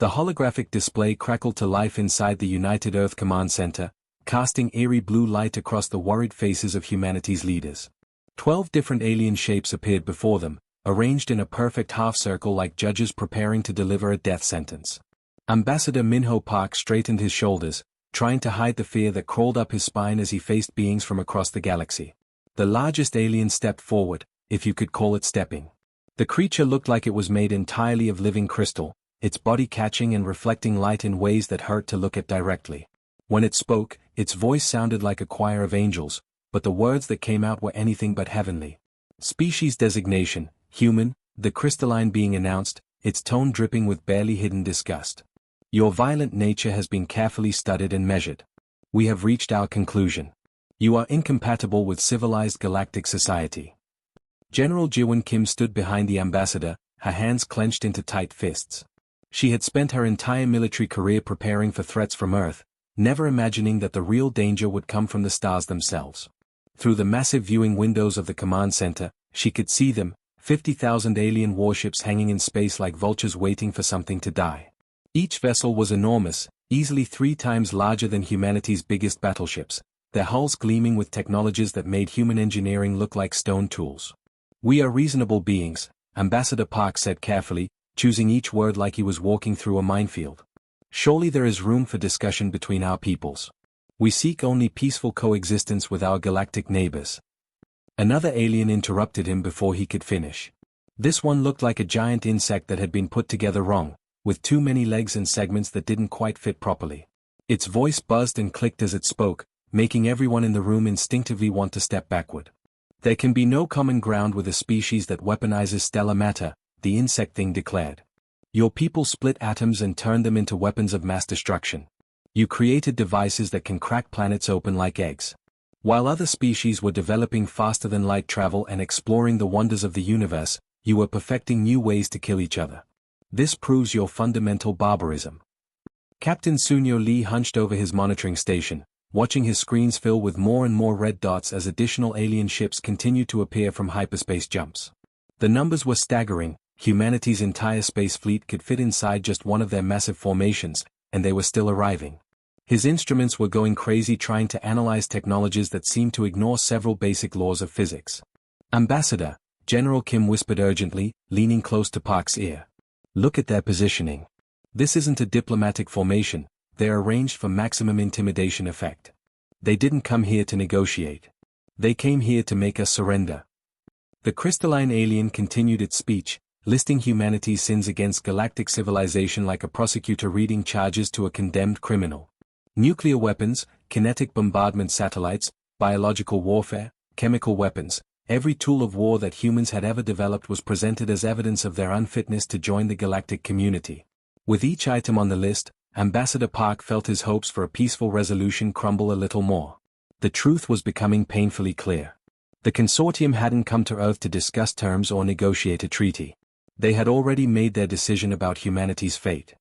The holographic display crackled to life inside the United Earth Command Center, casting eerie blue light across the worried faces of humanity's leaders. 12 different alien shapes appeared before them, arranged in a perfect half-circle like judges preparing to deliver a death sentence. Ambassador Minho Park straightened his shoulders, trying to hide the fear that crawled up his spine as he faced beings from across the galaxy. The largest alien stepped forward, if you could call it stepping. The creature looked like it was made entirely of living crystal, its body catching and reflecting light in ways that hurt to look at directly. When it spoke, its voice sounded like a choir of angels, but the words that came out were anything but heavenly. Species designation, human, the crystalline being announced, its tone dripping with barely hidden disgust. Your violent nature has been carefully studied and measured. We have reached our conclusion. You are incompatible with civilized galactic society. General Jiwon Kim stood behind the ambassador, her hands clenched into tight fists. She had spent her entire military career preparing for threats from Earth, never imagining that the real danger would come from the stars themselves. Through the massive viewing windows of the command center, she could see them, 50,000 alien warships hanging in space like vultures waiting for something to die. Each vessel was enormous, easily 3 times larger than humanity's biggest battleships, their hulls gleaming with technologies that made human engineering look like stone tools. We are reasonable beings, Ambassador Park said carefully, choosing each word like he was walking through a minefield. Surely there is room for discussion between our peoples. We seek only peaceful coexistence with our galactic neighbors. Another alien interrupted him before he could finish. This one looked like a giant insect that had been put together wrong, with too many legs and segments that didn't quite fit properly. Its voice buzzed and clicked as it spoke, making everyone in the room instinctively want to step backward. There can be no common ground with a species that weaponizes stellar matter, the insect thing declared. Your people split atoms and turned them into weapons of mass destruction. You created devices that can crack planets open like eggs. While other species were developing faster than light travel and exploring the wonders of the universe, you were perfecting new ways to kill each other. This proves your fundamental barbarism. Captain Sunyo Lee hunched over his monitoring station, watching his screens fill with more and more red dots as additional alien ships continued to appear from hyperspace jumps. The numbers were staggering. Humanity's entire space fleet could fit inside just one of their massive formations, and they were still arriving. His instruments were going crazy trying to analyze technologies that seemed to ignore several basic laws of physics. Ambassador, General Kim whispered urgently, leaning close to Park's ear. Look at their positioning. This isn't a diplomatic formation, they're arranged for maximum intimidation effect. They didn't come here to negotiate. They came here to make us surrender. The crystalline alien continued its speech, listing humanity's sins against galactic civilization like a prosecutor reading charges to a condemned criminal. Nuclear weapons, kinetic bombardment satellites, biological warfare, chemical weapons, every tool of war that humans had ever developed was presented as evidence of their unfitness to join the galactic community. With each item on the list, Ambassador Park felt his hopes for a peaceful resolution crumble a little more. The truth was becoming painfully clear. The consortium hadn't come to Earth to discuss terms or negotiate a treaty. They had already made their decision about humanity's fate.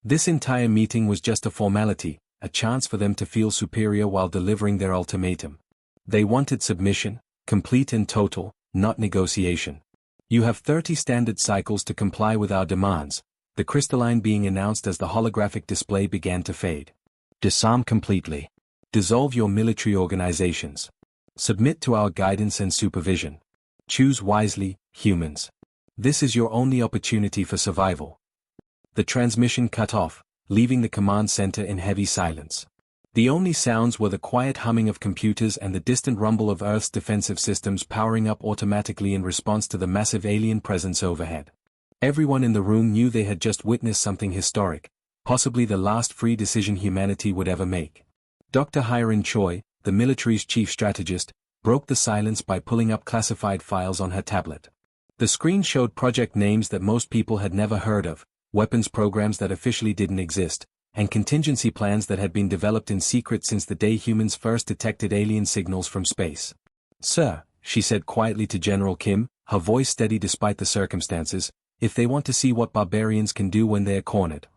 This entire meeting was just a formality, a chance for them to feel superior while delivering their ultimatum. They wanted submission, complete and total, not negotiation. You have 30 standard cycles to comply with our demands, the crystalline being announced as the holographic display began to fade. Disarm completely. Dissolve your military organizations. Submit to our guidance and supervision. Choose wisely, humans. This is your only opportunity for survival. The transmission cut off, leaving the command center in heavy silence. The only sounds were the quiet humming of computers and the distant rumble of Earth's defensive systems powering up automatically in response to the massive alien presence overhead. Everyone in the room knew they had just witnessed something historic, possibly the last free decision humanity would ever make. Dr. Hiren Choi, the military's chief strategist, broke the silence by pulling up classified files on her tablet. The screen showed project names that most people had never heard of, weapons programs that officially didn't exist, and contingency plans that had been developed in secret since the day humans first detected alien signals from space. Sir, she said quietly to General Kim, her voice steady despite the circumstances, if they want to see what barbarians can do when they're cornered.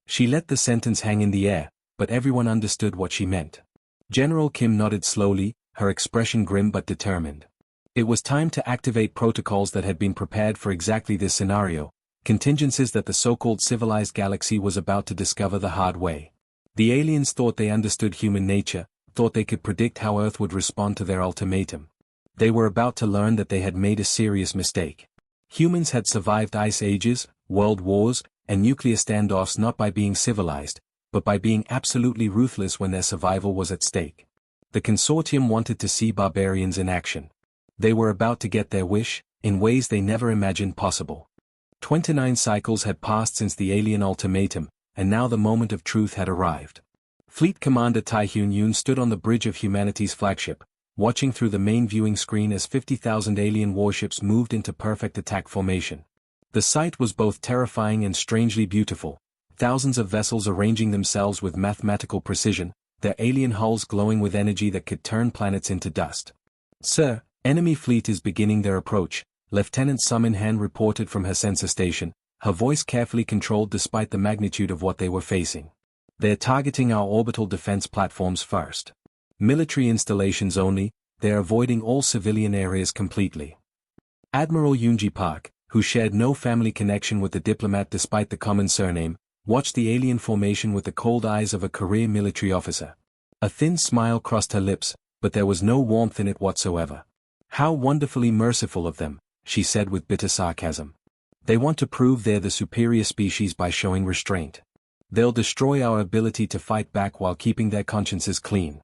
She let the sentence hang in the air, but everyone understood what she meant. General Kim nodded slowly, her expression grim but determined. It was time to activate protocols that had been prepared for exactly this scenario, contingencies that the so-called civilized galaxy was about to discover the hard way. The aliens thought they understood human nature, thought they could predict how Earth would respond to their ultimatum. They were about to learn that they had made a serious mistake. Humans had survived ice ages, world wars, and nuclear standoffs not by being civilized, but by being absolutely ruthless when their survival was at stake. The consortium wanted to see barbarians in action. They were about to get their wish, in ways they never imagined possible. 29 cycles had passed since the alien ultimatum, and now the moment of truth had arrived. Fleet Commander Tai-Hyun Yoon stood on the bridge of humanity's flagship, watching through the main viewing screen as 50,000 alien warships moved into perfect attack formation. The sight was both terrifying and strangely beautiful, thousands of vessels arranging themselves with mathematical precision, their alien hulls glowing with energy that could turn planets into dust. "Sir, enemy fleet is beginning their approach," Lieutenant Sum In Han reported from her sensor station, her voice carefully controlled despite the magnitude of what they were facing. "They're targeting our orbital defense platforms first. Military installations only, they're avoiding all civilian areas completely." Admiral Yoonji Park, who shared no family connection with the diplomat despite the common surname, watched the alien formation with the cold eyes of a career military officer. A thin smile crossed her lips, but there was no warmth in it whatsoever. "How wonderfully merciful of them," she said with bitter sarcasm. "They want to prove they're the superior species by showing restraint. They'll destroy our ability to fight back while keeping their consciences clean."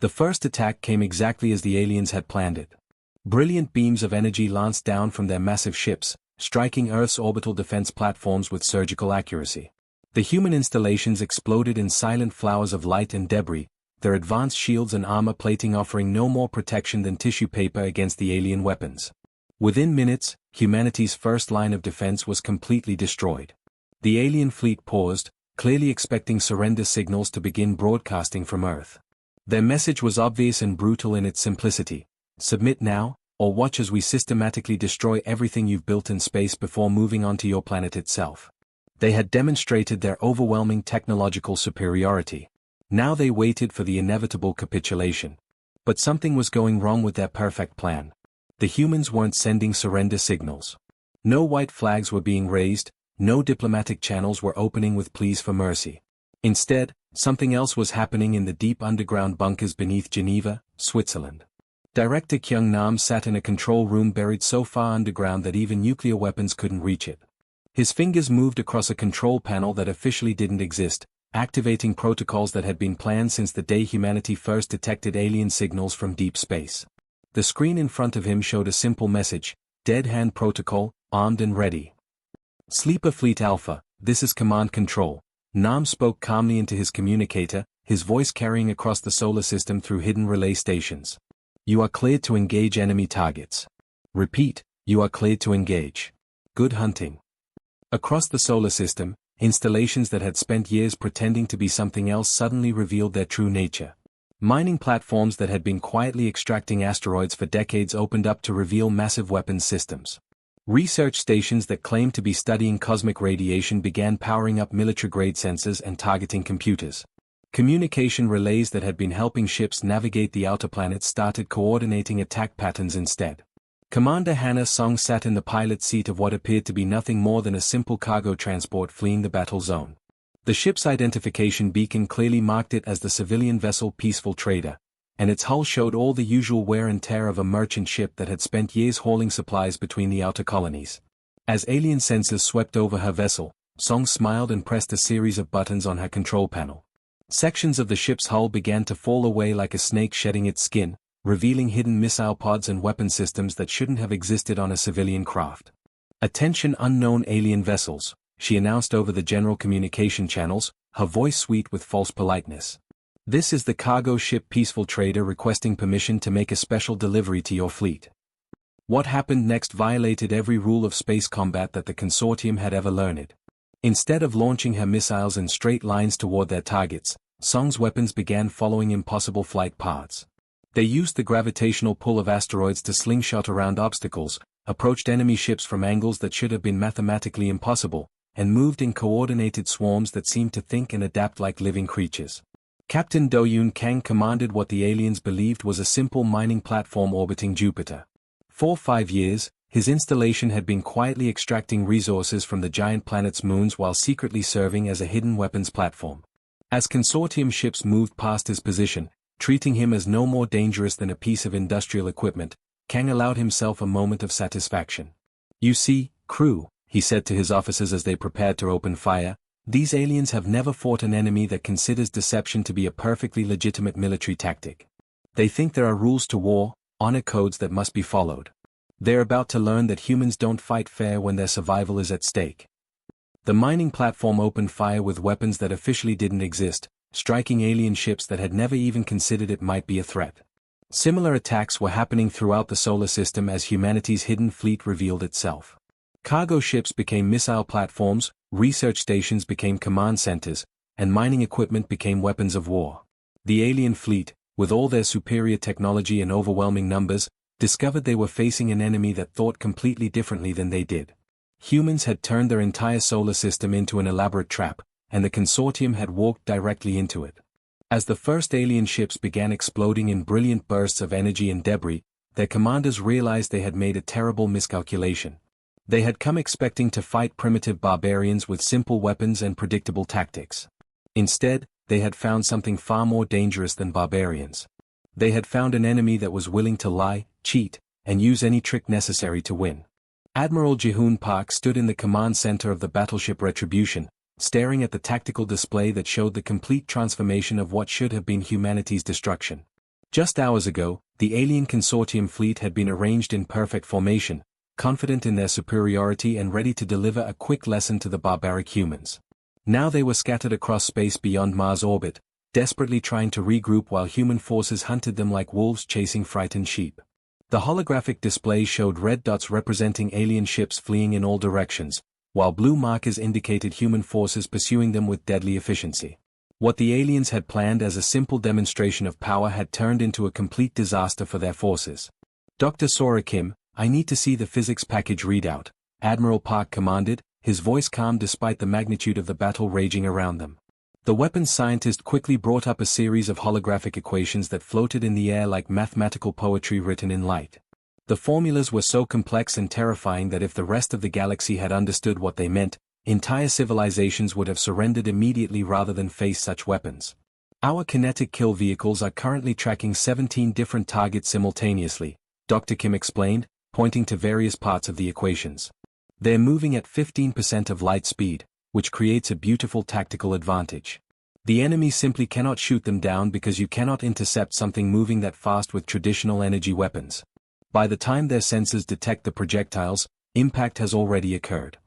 The first attack came exactly as the aliens had planned it. Brilliant beams of energy lanced down from their massive ships, striking Earth's orbital defense platforms with surgical accuracy. The human installations exploded in silent flowers of light and debris, their advanced shields and armor plating offering no more protection than tissue paper against the alien weapons. Within minutes, humanity's first line of defense was completely destroyed. The alien fleet paused, clearly expecting surrender signals to begin broadcasting from Earth. Their message was obvious and brutal in its simplicity: submit now, or watch as we systematically destroy everything you've built in space before moving on to your planet itself. They had demonstrated their overwhelming technological superiority. Now they waited for the inevitable capitulation. But something was going wrong with their perfect plan. The humans weren't sending surrender signals. No white flags were being raised, no diplomatic channels were opening with pleas for mercy. Instead, something else was happening in the deep underground bunkers beneath Geneva, Switzerland. Director Kyung Nam sat in a control room buried so far underground that even nuclear weapons couldn't reach it. His fingers moved across a control panel that officially didn't exist, activating protocols that had been planned since the day humanity first detected alien signals from deep space. The screen in front of him showed a simple message: Dead Hand Protocol, armed and ready. Sleeper Fleet Alpha, this is Command Control. Nam spoke calmly into his communicator, his voice carrying across the solar system through hidden relay stations. You are cleared to engage enemy targets. Repeat, you are cleared to engage. Good hunting. Across the solar system, installations that had spent years pretending to be something else suddenly revealed their true nature. Mining platforms that had been quietly extracting asteroids for decades opened up to reveal massive weapons systems. Research stations that claimed to be studying cosmic radiation began powering up military-grade sensors and targeting computers. Communication relays that had been helping ships navigate the outer planets started coordinating attack patterns instead. Commander Hannah Song sat in the pilot's seat of what appeared to be nothing more than a simple cargo transport fleeing the battle zone. The ship's identification beacon clearly marked it as the civilian vessel Peaceful Trader, and its hull showed all the usual wear and tear of a merchant ship that had spent years hauling supplies between the outer colonies. As alien sensors swept over her vessel, Song smiled and pressed a series of buttons on her control panel. Sections of the ship's hull began to fall away like a snake shedding its skin, revealing hidden missile pods and weapon systems that shouldn't have existed on a civilian craft. Attention unknown alien vessels, she announced over the general communication channels, her voice sweet with false politeness. This is the cargo ship Peaceful Trader requesting permission to make a special delivery to your fleet. What happened next violated every rule of space combat that the consortium had ever learned. Instead of launching her missiles in straight lines toward their targets, Song's weapons began following impossible flight paths. They used the gravitational pull of asteroids to slingshot around obstacles, approached enemy ships from angles that should have been mathematically impossible, and moved in coordinated swarms that seemed to think and adapt like living creatures. Captain Do-Yoon Kang commanded what the aliens believed was a simple mining platform orbiting Jupiter. For 5 years, His installation had been quietly extracting resources from the giant planet's moons while secretly serving as a hidden weapons platform. As consortium ships moved past his position, treating him as no more dangerous than a piece of industrial equipment, Kang allowed himself a moment of satisfaction. "You see, crew," he said to his officers as they prepared to open fire, "these aliens have never fought an enemy that considers deception to be a perfectly legitimate military tactic. They think there are rules to war, honor codes that must be followed. They're about to learn that humans don't fight fair when their survival is at stake." The mining platform opened fire with weapons that officially didn't exist, striking alien ships that had never even considered it might be a threat. Similar attacks were happening throughout the solar system as humanity's hidden fleet revealed itself. Cargo ships became missile platforms, research stations became command centers, and mining equipment became weapons of war. The alien fleet, with all their superior technology and overwhelming numbers, discovered they were facing an enemy that thought completely differently than they did. Humans had turned their entire solar system into an elaborate trap, and the consortium had walked directly into it. As the first alien ships began exploding in brilliant bursts of energy and debris, their commanders realized they had made a terrible miscalculation. They had come expecting to fight primitive barbarians with simple weapons and predictable tactics. Instead, they had found something far more dangerous than barbarians. They had found an enemy that was willing to lie, cheat, and use any trick necessary to win. Admiral Ji-hoon Park stood in the command center of the battleship Retribution, staring at the tactical display that showed the complete transformation of what should have been humanity's destruction. Just hours ago, the alien consortium fleet had been arranged in perfect formation, confident in their superiority and ready to deliver a quick lesson to the barbaric humans. Now they were scattered across space beyond Mars' orbit, desperately trying to regroup while human forces hunted them like wolves chasing frightened sheep. The holographic display showed red dots representing alien ships fleeing in all directions, while blue markers indicated human forces pursuing them with deadly efficiency. What the aliens had planned as a simple demonstration of power had turned into a complete disaster for their forces. "Dr. Sora Kim, I need to see the physics package readout," Admiral Park commanded, his voice calm despite the magnitude of the battle raging around them. The weapons scientist quickly brought up a series of holographic equations that floated in the air like mathematical poetry written in light. The formulas were so complex and terrifying that if the rest of the galaxy had understood what they meant, entire civilizations would have surrendered immediately rather than face such weapons. "Our kinetic kill vehicles are currently tracking 17 different targets simultaneously," Dr. Kim explained, pointing to various parts of the equations. "They're moving at 15% of light speed, which creates a beautiful tactical advantage. The enemy simply cannot shoot them down because you cannot intercept something moving that fast with traditional energy weapons. By the time their sensors detect the projectiles, impact has already occurred."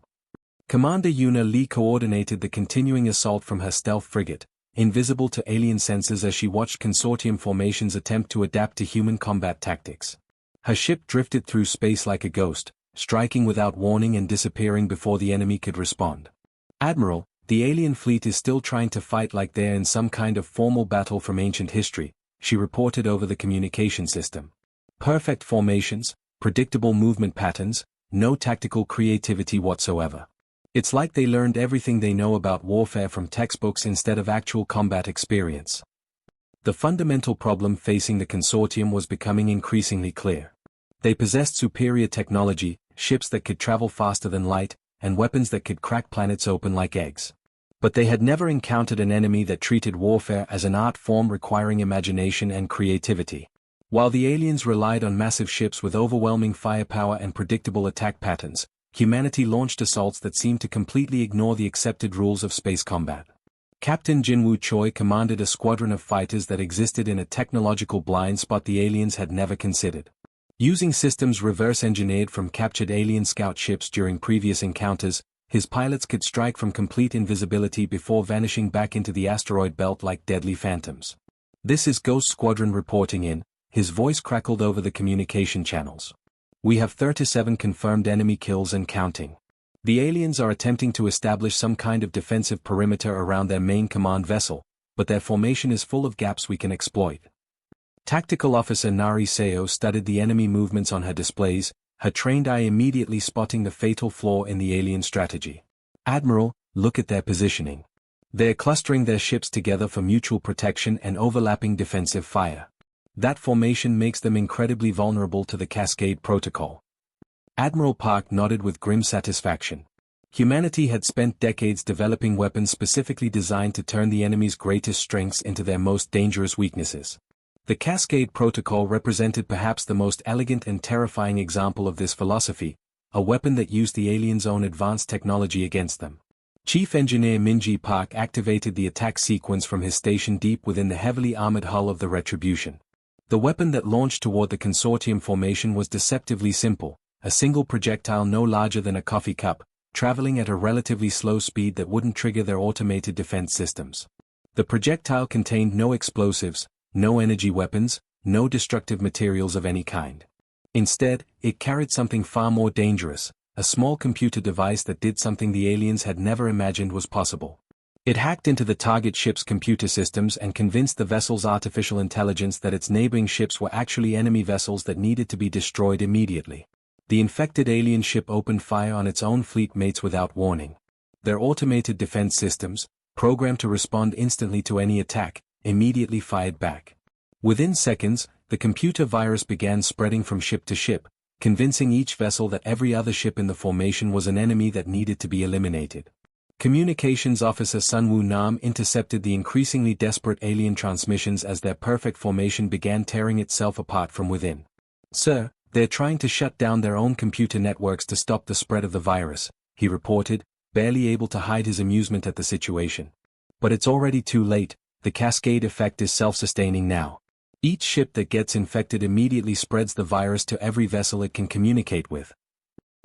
Commander Yuna Lee coordinated the continuing assault from her stealth frigate, invisible to alien sensors as she watched consortium formations attempt to adapt to human combat tactics. Her ship drifted through space like a ghost, striking without warning and disappearing before the enemy could respond. "Admiral, the alien fleet is still trying to fight like they're in some kind of formal battle from ancient history," she reported over the communication system. "Perfect formations, predictable movement patterns, no tactical creativity whatsoever. It's like they learned everything they know about warfare from textbooks instead of actual combat experience." The fundamental problem facing the consortium was becoming increasingly clear. They possessed superior technology, ships that could travel faster than light, and weapons that could crack planets open like eggs. But they had never encountered an enemy that treated warfare as an art form requiring imagination and creativity. While the aliens relied on massive ships with overwhelming firepower and predictable attack patterns, humanity launched assaults that seemed to completely ignore the accepted rules of space combat. Captain Jinwoo Choi commanded a squadron of fighters that existed in a technological blind spot the aliens had never considered. Using systems reverse-engineered from captured alien scout ships during previous encounters, his pilots could strike from complete invisibility before vanishing back into the asteroid belt like deadly phantoms. "This is Ghost Squadron reporting in," his voice crackled over the communication channels. "We have 37 confirmed enemy kills and counting. The aliens are attempting to establish some kind of defensive perimeter around their main command vessel, but their formation is full of gaps we can exploit." Tactical Officer Nari Seo studied the enemy movements on her displays, her trained eye immediately spotting the fatal flaw in the alien strategy. "Admiral, look at their positioning. They're clustering their ships together for mutual protection and overlapping defensive fire. That formation makes them incredibly vulnerable to the Cascade Protocol." Admiral Park nodded with grim satisfaction. Humanity had spent decades developing weapons specifically designed to turn the enemy's greatest strengths into their most dangerous weaknesses. The Cascade Protocol represented perhaps the most elegant and terrifying example of this philosophy, a weapon that used the aliens' own advanced technology against them. Chief Engineer Minji Park activated the attack sequence from his station deep within the heavily armored hull of the Retribution. The weapon that launched toward the consortium formation was deceptively simple, a single projectile no larger than a coffee cup, traveling at a relatively slow speed that wouldn't trigger their automated defense systems. The projectile contained no explosives, no energy weapons, no destructive materials of any kind. Instead, it carried something far more dangerous, a small computer device that did something the aliens had never imagined was possible. It hacked into the target ship's computer systems and convinced the vessel's artificial intelligence that its neighboring ships were actually enemy vessels that needed to be destroyed immediately. The infected alien ship opened fire on its own fleet mates without warning. Their automated defense systems, programmed to respond instantly to any attack, immediately fired back. Within seconds, the computer virus began spreading from ship to ship, convincing each vessel that every other ship in the formation was an enemy that needed to be eliminated. Communications Officer Sunwoo Nam intercepted the increasingly desperate alien transmissions as their perfect formation began tearing itself apart from within. "Sir, they're trying to shut down their own computer networks to stop the spread of the virus," he reported, barely able to hide his amusement at the situation. "But it's already too late, the cascade effect is self-sustaining now. Each ship that gets infected immediately spreads the virus to every vessel it can communicate with."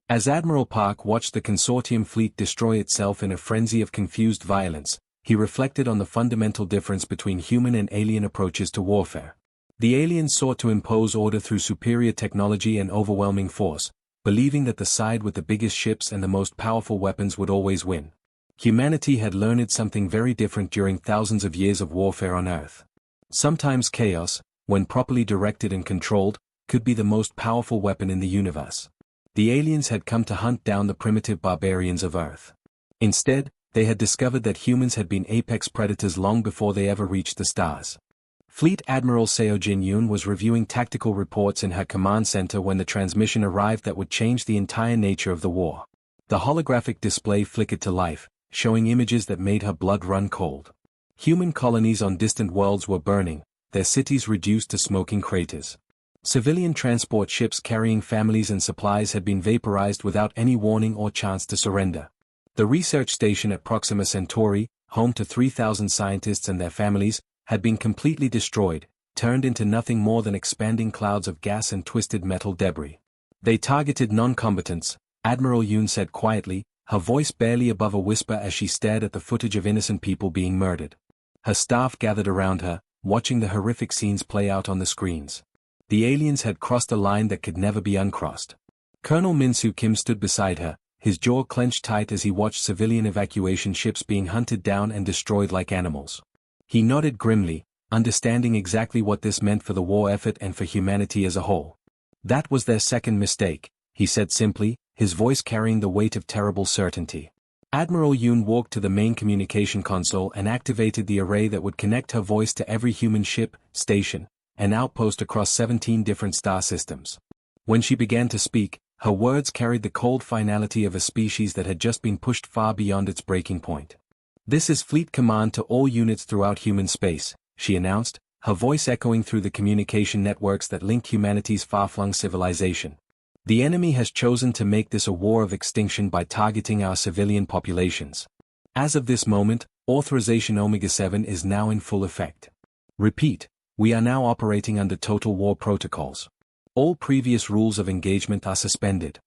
As Admiral Park watched the consortium fleet destroy itself in a frenzy of confused violence, he reflected on the fundamental difference between human and alien approaches to warfare. The aliens sought to impose order through superior technology and overwhelming force, believing that the side with the biggest ships and the most powerful weapons would always win. Humanity had learned something very different during thousands of years of warfare on Earth. Sometimes chaos, when properly directed and controlled, could be the most powerful weapon in the universe. The aliens had come to hunt down the primitive barbarians of Earth. Instead, they had discovered that humans had been apex predators long before they ever reached the stars. Fleet Admiral Seo Jin-yoon was reviewing tactical reports in her command center when the transmission arrived that would change the entire nature of the war. The holographic display flickered to life, showing images that made her blood run cold. Human colonies on distant worlds were burning, their cities reduced to smoking craters. Civilian transport ships carrying families and supplies had been vaporized without any warning or chance to surrender. The research station at Proxima Centauri, home to 3,000 scientists and their families, had been completely destroyed, turned into nothing more than expanding clouds of gas and twisted metal debris. "They targeted non-combatants," Admiral Yoon said quietly, her voice barely above a whisper as she stared at the footage of innocent people being murdered. Her staff gathered around her, watching the horrific scenes play out on the screens. The aliens had crossed a line that could never be uncrossed. Colonel Min-soo Kim stood beside her, his jaw clenched tight as he watched civilian evacuation ships being hunted down and destroyed like animals. He nodded grimly, understanding exactly what this meant for the war effort and for humanity as a whole. "That was their second mistake," he said simply, his voice carrying the weight of terrible certainty. Admiral Yoon walked to the main communication console and activated the array that would connect her voice to every human ship, station, and outpost across 17 different star systems. When she began to speak, her words carried the cold finality of a species that had just been pushed far beyond its breaking point. "This is Fleet Command to all units throughout human space," she announced, her voice echoing through the communication networks that linked humanity's far-flung civilization. "The enemy has chosen to make this a war of extinction by targeting our civilian populations. As of this moment, Authorization Omega-7 is now in full effect. Repeat, we are now operating under Total War protocols. All previous rules of engagement are suspended."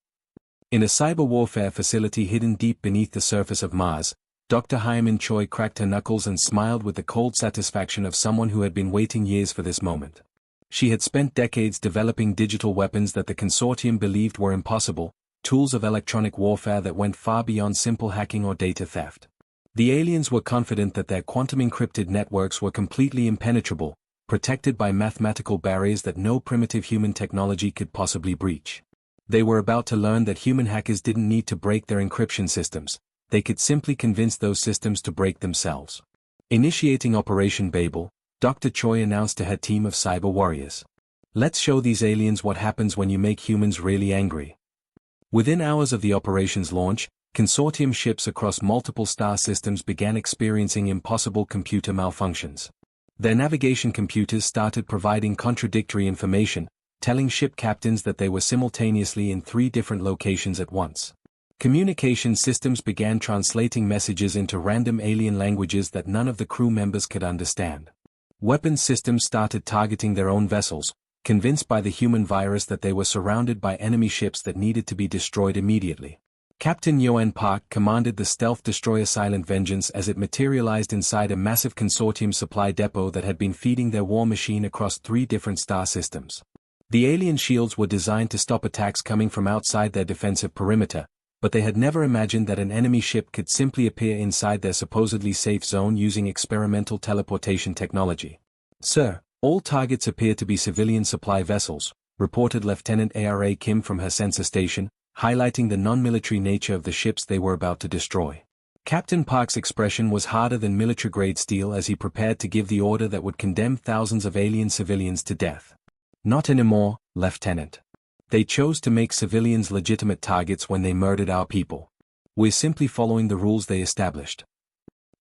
In a cyber warfare facility hidden deep beneath the surface of Mars, Dr. Hyemin Choi cracked her knuckles and smiled with the cold satisfaction of someone who had been waiting years for this moment. She had spent decades developing digital weapons that the consortium believed were impossible, tools of electronic warfare that went far beyond simple hacking or data theft. The aliens were confident that their quantum-encrypted networks were completely impenetrable, protected by mathematical barriers that no primitive human technology could possibly breach. They were about to learn that human hackers didn't need to break their encryption systems, they could simply convince those systems to break themselves. Initiating Operation Babel, Dr. Choi announced to her team of cyber warriors. "Let's show these aliens what happens when you make humans really angry." Within hours of the operation's launch, consortium ships across multiple star systems began experiencing impossible computer malfunctions. Their navigation computers started providing contradictory information, telling ship captains that they were simultaneously in 3 different locations at once. Communication systems began translating messages into random alien languages that none of the crew members could understand. Weapons systems started targeting their own vessels, convinced by the human virus that they were surrounded by enemy ships that needed to be destroyed immediately. Captain Yoan Park commanded the stealth destroyer Silent Vengeance as it materialized inside a massive consortium supply depot that had been feeding their war machine across 3 different star systems. The alien shields were designed to stop attacks coming from outside their defensive perimeter, but they had never imagined that an enemy ship could simply appear inside their supposedly safe zone using experimental teleportation technology. "Sir, all targets appear to be civilian supply vessels," reported Lieutenant Ara Kim from her sensor station, highlighting the non-military nature of the ships they were about to destroy. Captain Park's expression was harder than military-grade steel as he prepared to give the order that would condemn thousands of alien civilians to death. "Not anymore, Lieutenant. They chose to make civilians legitimate targets when they murdered our people. We're simply following the rules they established."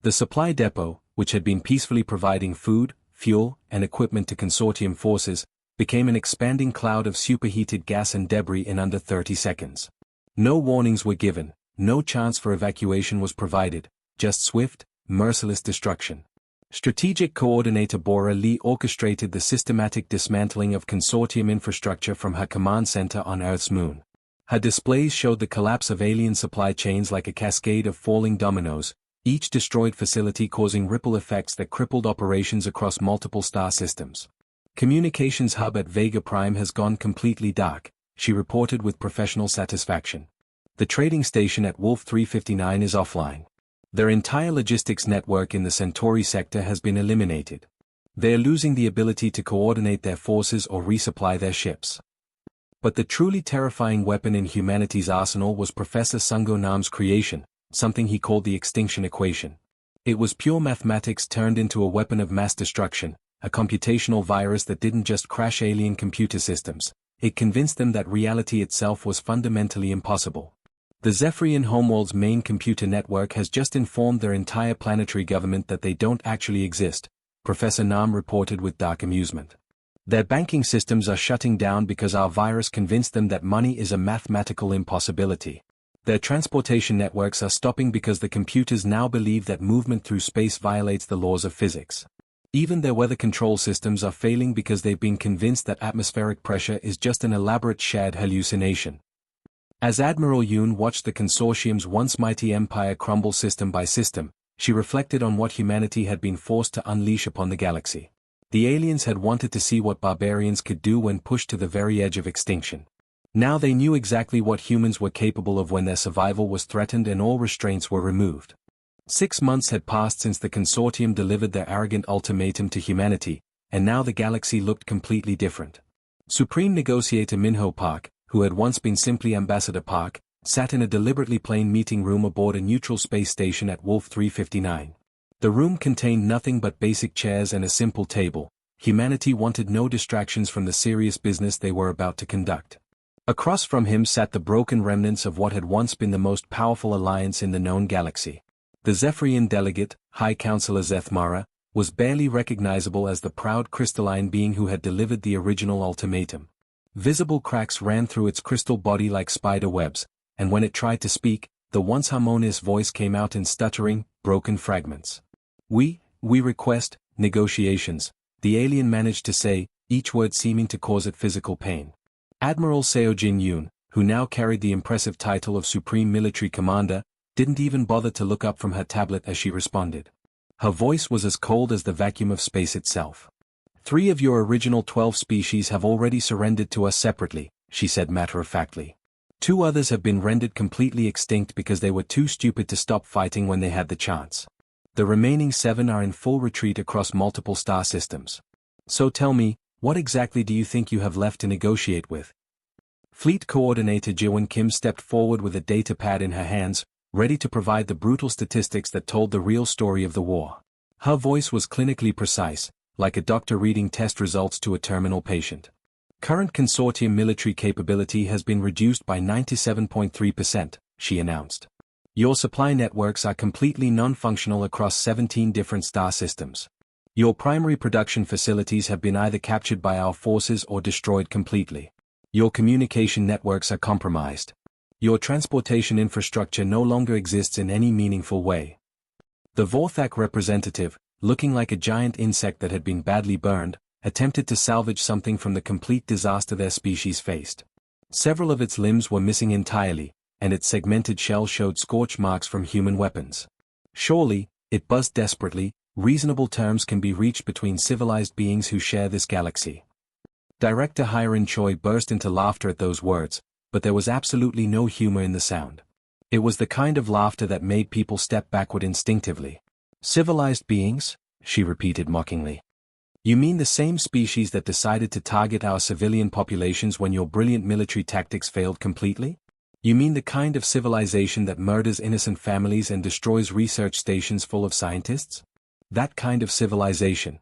The supply depot, which had been peacefully providing food, fuel, and equipment to consortium forces, became an expanding cloud of superheated gas and debris in under 30 seconds. No warnings were given, no chance for evacuation was provided, just swift, merciless destruction. Strategic Coordinator Bora Lee orchestrated the systematic dismantling of consortium infrastructure from her command center on Earth's moon. Her displays showed the collapse of alien supply chains like a cascade of falling dominoes, each destroyed facility causing ripple effects that crippled operations across multiple star systems. "Communications hub at Vega Prime has gone completely dark," she reported with professional satisfaction. "The trading station at Wolf 359 is offline. Their entire logistics network in the Centauri sector has been eliminated. They are losing the ability to coordinate their forces or resupply their ships." But the truly terrifying weapon in humanity's arsenal was Professor Sungo Nam's creation, something he called the extinction equation. It was pure mathematics turned into a weapon of mass destruction, a computational virus that didn't just crash alien computer systems, it convinced them that reality itself was fundamentally impossible. The Zephyrian homeworld's main computer network has just informed their entire planetary government that they don't actually exist, Professor Nam reported with dark amusement. "Their banking systems are shutting down because our virus convinced them that money is a mathematical impossibility. Their transportation networks are stopping because the computers now believe that movement through space violates the laws of physics. Even their weather control systems are failing because they've been convinced that atmospheric pressure is just an elaborate shared hallucination." As Admiral Yoon watched the consortium's once mighty empire crumble system by system, she reflected on what humanity had been forced to unleash upon the galaxy. The aliens had wanted to see what barbarians could do when pushed to the very edge of extinction. Now they knew exactly what humans were capable of when their survival was threatened and all restraints were removed. 6 months had passed since the consortium delivered their arrogant ultimatum to humanity, and now the galaxy looked completely different. Supreme Negotiator Minho Park, who had once been simply Ambassador Park, sat in a deliberately plain meeting room aboard a neutral space station at Wolf 359. The room contained nothing but basic chairs and a simple table. Humanity wanted no distractions from the serious business they were about to conduct. Across from him sat the broken remnants of what had once been the most powerful alliance in the known galaxy. The Zephyrian delegate, High Counselor Zethmara, was barely recognizable as the proud crystalline being who had delivered the original ultimatum. Visible cracks ran through its crystal body like spider webs, and when it tried to speak, the once harmonious voice came out in stuttering, broken fragments. We request negotiations," the alien managed to say, each word seeming to cause it physical pain. Admiral Seojin Yoon, who now carried the impressive title of Supreme Military Commander, didn't even bother to look up from her tablet as she responded. Her voice was as cold as the vacuum of space itself. 3 of your original 12 species have already surrendered to us separately, she said matter-of-factly. 2 others have been rendered completely extinct because they were too stupid to stop fighting when they had the chance. The remaining 7 are in full retreat across multiple star systems. So tell me, what exactly do you think you have left to negotiate with? Fleet Coordinator Jiwon Kim stepped forward with a data pad in her hands, ready to provide the brutal statistics that told the real story of the war. Her voice was clinically precise, like a doctor reading test results to a terminal patient. Current consortium military capability has been reduced by 97.3%, she announced. Your supply networks are completely non-functional across 17 different star systems. Your primary production facilities have been either captured by our forces or destroyed completely. Your communication networks are compromised. Your transportation infrastructure no longer exists in any meaningful way. The Vorthak representative, looking like a giant insect that had been badly burned, attempted to salvage something from the complete disaster their species faced. Several of its limbs were missing entirely, and its segmented shell showed scorch marks from human weapons. Surely, it buzzed desperately, reasonable terms can be reached between civilized beings who share this galaxy. Director Hiren Choi burst into laughter at those words, but there was absolutely no humor in the sound. It was the kind of laughter that made people step backward instinctively. Civilized beings? She repeated mockingly. You mean the same species that decided to target our civilian populations when your brilliant military tactics failed completely? You mean the kind of civilization that murders innocent families and destroys research stations full of scientists? That kind of civilization.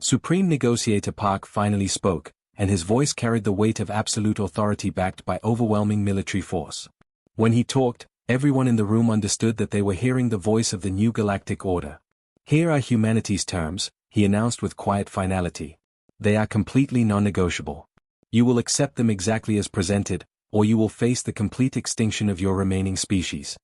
Supreme Negotiator Park finally spoke, and his voice carried the weight of absolute authority backed by overwhelming military force. When he talked, everyone in the room understood that they were hearing the voice of the new galactic order. Here are humanity's terms, he announced with quiet finality. They are completely non-negotiable. You will accept them exactly as presented, or you will face the complete extinction of your remaining species.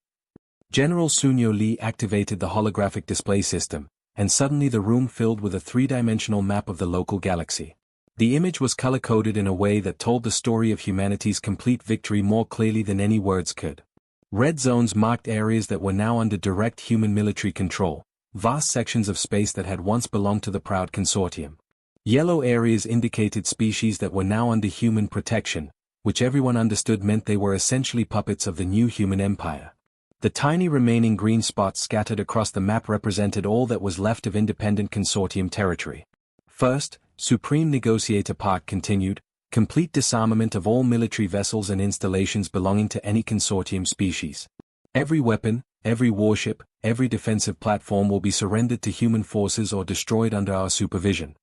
General Sunyo Lee activated the holographic display system, and suddenly the room filled with a three-dimensional map of the local galaxy. The image was color-coded in a way that told the story of humanity's complete victory more clearly than any words could. Red zones marked areas that were now under direct human military control, vast sections of space that had once belonged to the proud consortium. Yellow areas indicated species that were now under human protection, which everyone understood meant they were essentially puppets of the new human empire. The tiny remaining green spots scattered across the map represented all that was left of independent consortium territory. First, Supreme Negotiator Park continued, complete disarmament of all military vessels and installations belonging to any consortium species. Every weapon, every warship, every defensive platform will be surrendered to human forces or destroyed under our supervision.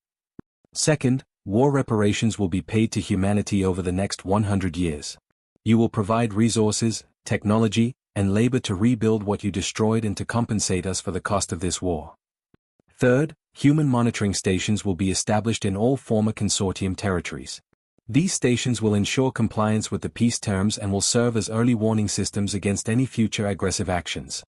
Second, war reparations will be paid to humanity over the next 100 years. You will provide resources, technology, and labor to rebuild what you destroyed and to compensate us for the cost of this war. Third, human monitoring stations will be established in all former consortium territories. These stations will ensure compliance with the peace terms and will serve as early warning systems against any future aggressive actions.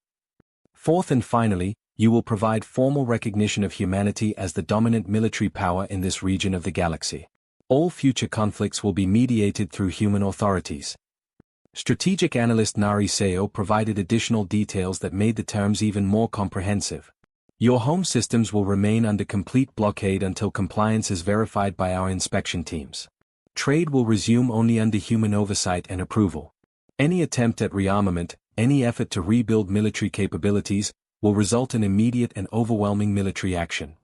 Fourth and finally, you will provide formal recognition of humanity as the dominant military power in this region of the galaxy. All future conflicts will be mediated through human authorities. Strategic analyst Nari Seo provided additional details that made the terms even more comprehensive. Your home systems will remain under complete blockade until compliance is verified by our inspection teams. Trade will resume only under human oversight and approval. Any attempt at rearmament, any effort to rebuild military capabilities, will result in immediate and overwhelming military action.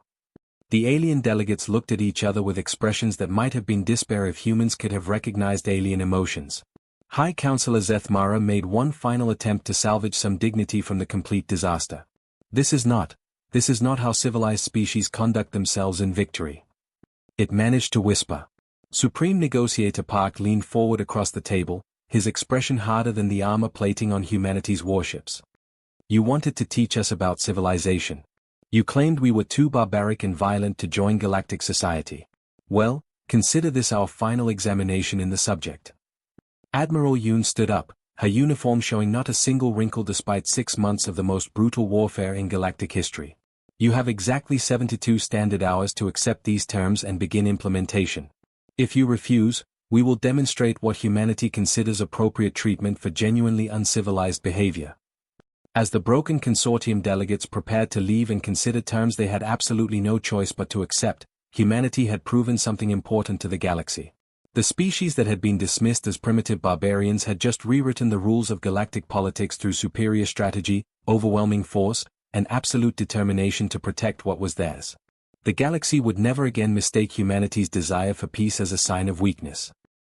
The alien delegates looked at each other with expressions that might have been despair if humans could have recognized alien emotions. High Counselor Zethmara made one final attempt to salvage some dignity from the complete disaster. This is not how civilized species conduct themselves in victory. It managed to whisper. Supreme Negotiator Park leaned forward across the table, his expression harder than the armor plating on humanity's warships. You wanted to teach us about civilization. You claimed we were too barbaric and violent to join galactic society. Well, consider this our final examination in the subject. Admiral Yoon stood up, her uniform showing not a single wrinkle despite 6 months of the most brutal warfare in galactic history. You have exactly 72 standard hours to accept these terms and begin implementation. If you refuse, we will demonstrate what humanity considers appropriate treatment for genuinely uncivilized behavior. As the broken consortium delegates prepared to leave and consider terms they had absolutely no choice but to accept, humanity had proven something important to the galaxy. The species that had been dismissed as primitive barbarians had just rewritten the rules of galactic politics through superior strategy, overwhelming force, and absolute determination to protect what was theirs. The galaxy would never again mistake humanity's desire for peace as a sign of weakness.